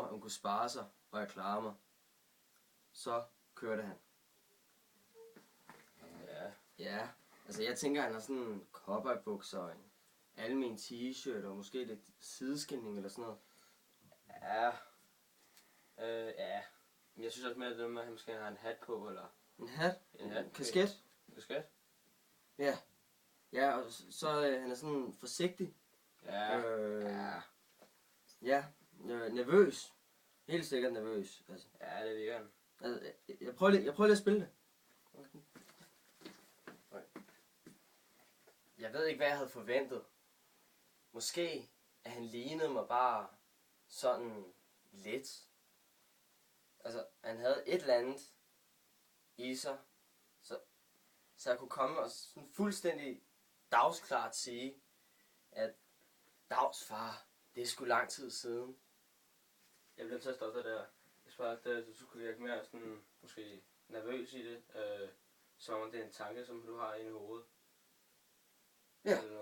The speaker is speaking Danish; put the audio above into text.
mor, at hun kunne spare sig, og jeg klarer mig. Så kørte han. Ja. Ja, altså jeg tænker, han har sådan en cowboybukser og en almen t-shirt og måske lidt sideskilning eller sådan noget. Ja. Ja. Men jeg synes også mere, at han måske har en hat på, eller... En hat? En hat. Kasket? Kasket? Ja. Ja, og så han er sådan forsigtig. Ja. Ja. Ja, nervøs. Helt sikkert nervøs. Altså. Ja, det virker han. Altså, jeg prøver lige at spille det. Okay. Jeg ved ikke, hvad jeg havde forventet. Måske, at han lignede mig bare sådan lidt. Altså, han havde et eller andet i sig, så jeg kunne komme og sådan fuldstændig dagsklart sige, at dags far, det er sgu lang tid siden. Jeg bliver til at stoppe det der. Jeg spørger, at du skulle virke mere sådan, måske nervøs i det. Som om det er en tanke, som du har inde i hovedet. Ja. Eller